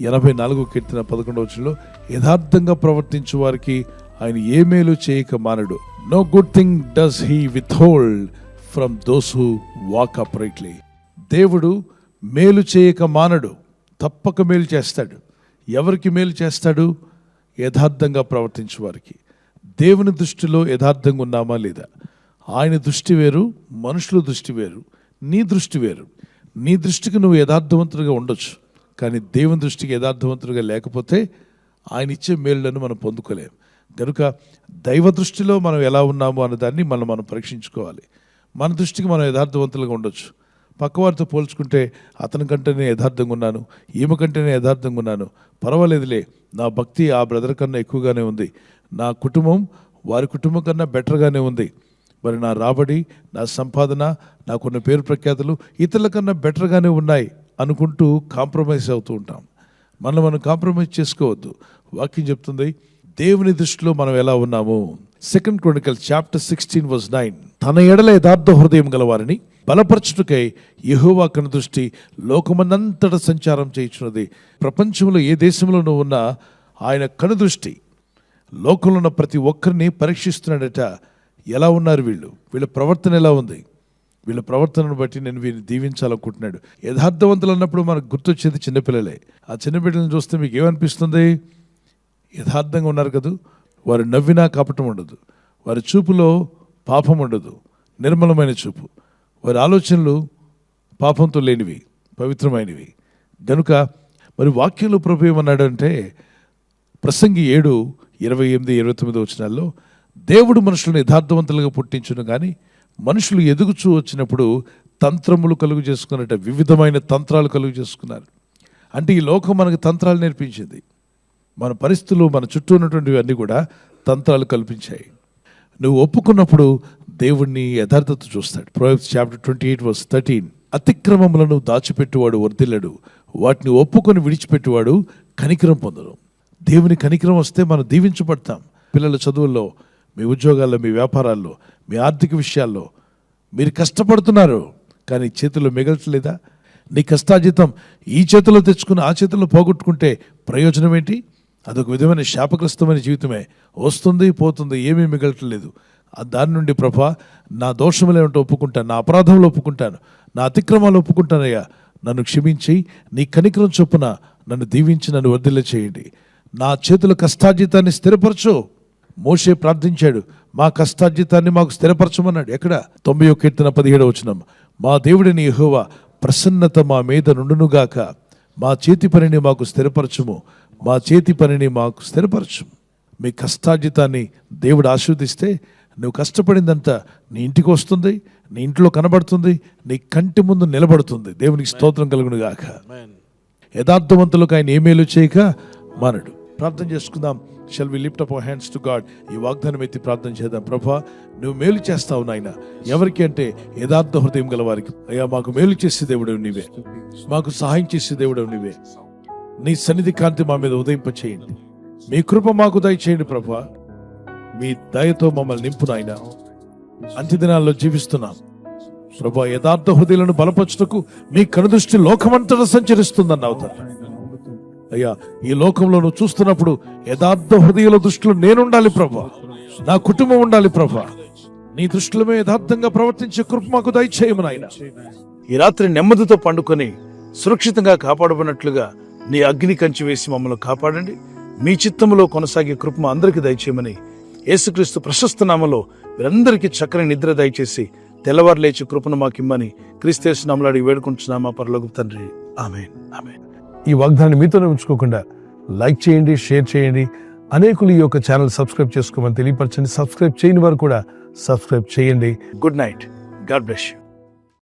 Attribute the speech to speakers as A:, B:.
A: 84 కీర్తన 11వ వచనంలో యథార్థంగా ప్రవర్తించు వారికి ఆయన ఏ మేలు చేయక మానడు. No good thing does he withhold from those who walk uprightly. దేవుడు మేలు చేయక మానడు, తప్పక మేలు చేస్తాడు. ఎవరికి మేలు చేస్తాడు? యథార్థంగా ప్రవర్తించే వారికి. దేవుని దృష్టిలో యథార్థంగా ఉన్నామా లేదా? ఆయన దృష్టి వేరు, మనుషుల దృష్టి వేరు, నీ దృష్టి వేరు. నీ దృష్టికి నువ్వు యథార్థవంతుడిగా ఉండొచ్చు, కానీ దేవుని దృష్టికి యథార్థవంతుడిగా లేకపోతే ఆయన ఇచ్చే మేలులను మనం పొందుకోలేము. కనుక దైవ దృష్టిలో మనం ఎలా ఉన్నాము అన్నదాన్ని మనం పరీక్షించుకోవాలి. మన దృష్టికి మనం యథార్థవంతులుగా ఉండొచ్చు. పక్కవారితో పోల్చుకుంటే అతని కంటే నేను యథార్థంగా ఉన్నాను, ఈమె కంటే నేను యథార్థంగా ఉన్నాను, పర్వాలేదులే, నా భక్తి ఆ బ్రదర్ కన్నా ఎక్కువగానే ఉంది, నా కుటుంబం వారి కుటుంబం కన్నా బెటర్గానే ఉంది, మరి నా రాబడి, నా సంపాదన, నాకున్న పేరు ప్రఖ్యాతులు ఇతరుల కన్నా బెటర్గానే ఉన్నాయి అనుకుంటూ కాంప్రమైజ్ అవుతూ ఉంటాం. మనం కాంప్రమైజ్ చేసుకోవద్దు. వాక్యం చెప్తుంది దేవుని దృష్టిలో మనం ఎలా ఉన్నాము. 2 Chronicles chapter 16 verse 9. తన ఎడల యథార్థ హృదయం గలవారిని బలపరచుటకై యెహోవా కనుదృష్టి లోకమందంతట సంచారం చేయుచున్నది. ప్రపంచంలో ఏ దేశంలో నువ్వు ఉన్నా ఆయన కనుదృష్టి లోకంలో ఉన్న ప్రతి ఒక్కరిని పరీక్షిస్తున్నాడట. ఎలా ఉన్నారు వీళ్ళ ప్రవర్తన ఎలా ఉంది? వీళ్ళ ప్రవర్తనను బట్టి నేను వీరిని దీవించాలనుకుంటున్నాడు. యథార్థవంతులు అన్నప్పుడు మనకు గుర్తొచ్చేది చిన్నపిల్లలే. ఆ చిన్నపిల్లలను చూస్తే మీకు ఏమనిపిస్తుంది? యథార్థంగా ఉన్నారు కదా, వారు నవ్వినా కపటం ఉండదు, వారి చూపులో పాపం ఉండదు, నిర్మలమైన చూపు, వారి ఆలోచనలు పాపంతో లేనివి, పవిత్రమైనవి. కనుక మరి వాక్యంలో ప్రభు ఏమన్నాడంటే ప్రసంగి 7:28-29 వచనాల్లో దేవుడు మనుషులను యథార్థవంతులుగా పుట్టించును కానీ మనుషులు ఎదుగుచూ వచ్చినప్పుడు తంత్రములు కలుగు చేసుకున్నట్ట వివిధమైన తంత్రాలు కలుగు చేసుకున్నారు. అంటే ఈ లోకం మనకు తంత్రాలు నేర్పించింది. మన పరిస్థితులు, మన చుట్టూ ఉన్నటువంటివి అన్నీ కూడా తంత్రాలు కల్పించాయి. నువ్వు ఒప్పుకున్నప్పుడు దేవుణ్ణి యథార్థత చూస్తాడు. Proverbs chapter 28 verse 13. అతిక్రమములను దాచిపెట్టువాడు వర్ధిల్లడు, వాటిని ఒప్పుకొని విడిచిపెట్టువాడు కనికరం పొందడు. దేవుని కనికరం వస్తే మనం దీవించబడతాం. పిల్లల చదువుల్లో, మీ ఉద్యోగాల్లో, మీ వ్యాపారాల్లో, మీ ఆర్థిక విషయాల్లో మీరు కష్టపడుతున్నారు, కానీ చేతుల్లో మిగలట్లేదా? నీ కష్టార్జితం ఈ చేతిలో తెచ్చుకుని ఆ చేతిలో పోగొట్టుకుంటే ప్రయోజనం ఏంటి? అదొక విధమైన శాపగ్రస్తమైన జీవితమే. వస్తుంది పోతుంది, ఏమీ మిగలట్లేదు. దాని నుండి ప్రభా నా దోషములేమిటో ఒప్పుకుంటాను, నా అపరాధంలో ఒప్పుకుంటాను, నా అతిక్రమాలు ఒప్పుకుంటానయ్యా, నన్ను క్షమించి నీ కనికరం చొప్పున నన్ను దీవించి నన్ను వర్ధిల్ల చేయండి. నా చేతుల కష్టార్జితాన్ని స్థిరపరచు. మోషే ప్రార్థించాడు, మా కష్టార్జితాన్ని మాకు స్థిరపరచమన్నాడు. ఎక్కడ? 91 కీర్తన 17వ వచనం. మా దేవుడిని యెహోవా ప్రసన్నత మా మీద నుండునుగాక, మా చేతి పనిని మాకు స్థిరపరచుము, మా చేతి పనిని మాకు స్థిరపరచుము. మీ కష్టార్జితాన్ని దేవుడు ఆశీర్వదిస్తే నువ్వు కష్టపడిందంతా నీ ఇంటికి వస్తుంది, నీ ఇంట్లో కనబడుతుంది, నీ కంటి ముందు నిలబడుతుంది. దేవునికి స్తోత్రం కలుగును గాక. యథార్థవంతులకు ఆయన ఏ మేలు చేయక మానడు. ప్రార్థన చేసుకుందాం. Shall we lift up our hands to God? ఈ వాగ్దానం ఎత్తి ప్రార్థన చేద్దాం. ప్రభా, నువ్వు మేలు చేస్తావు నాయన. ఎవరికి అంటే యథార్థ హృదయం గల వారికి. అయ్యా, మాకు మేలు చేసే దేవుడవు నీవే, మాకు సహాయం చేసే దేవుడవు నీవే. నీ సన్నిధి కాంతి మా మీద ఉదయింప చేయండి. మీ కృప మాకు దయచేయండి ప్రభా. మీ దయతో మమ్మల్ని నింపు నాయన. అంత్యదినాల్లో జీవిస్తున్నాం ప్రభా. యథార్థ హృదయాలను బలపరచుటకు మీ కనుదృష్టి లోకమంతటా సంచరిస్తుందన్నావు తండ్రి. అయ్యా, ఈ లోకంలో నువ్వు చూస్తున్నప్పుడు యథార్థ హృదయాల దృష్టిలో నేనుండాలి ప్రభా, నా కుటుంబం ఉండాలి ప్రభా. నీ దృష్టిలో యథార్థంగా ప్రవర్తించే కృప మాకు దయచేయము నాయన. ఈ రాత్రి నెమ్మదితో పండుకొని సురక్షితంగా కాపాడబడినట్లుగా నీ అగ్ని కంచి వేసి మమ్మల్ని కాపాడండి. మీ చిత్తములో కొనసాగే కృప మా అందరికీ దయచేయమని యేసుక్రీస్తు ప్రశస్త నామములో వీరందరికీ చక్కని నిద్ర దయచేసి తెల్లవారు లేచి కృపను మాకిమ్మని క్రీస్తు యేసు నామములో అడిగి వేడుకుంటున్నామా పరలోకపు తండ్రి. ఆమేన్, ఆమేన్. ఈ వాగ్దానాన్ని మీతోనే ఉంచుకోకుండా లైక్ చేయండి, షేర్ చేయండి. అనేకులు ఈ యొక్క ఛానల్ సబ్స్క్రైబ్ చేసుకోమని తెలియపరచండి. సబ్స్క్రైబ్ చేయని వారు కూడా సబ్స్క్రైబ్ చేయండి. Good night. God bless you.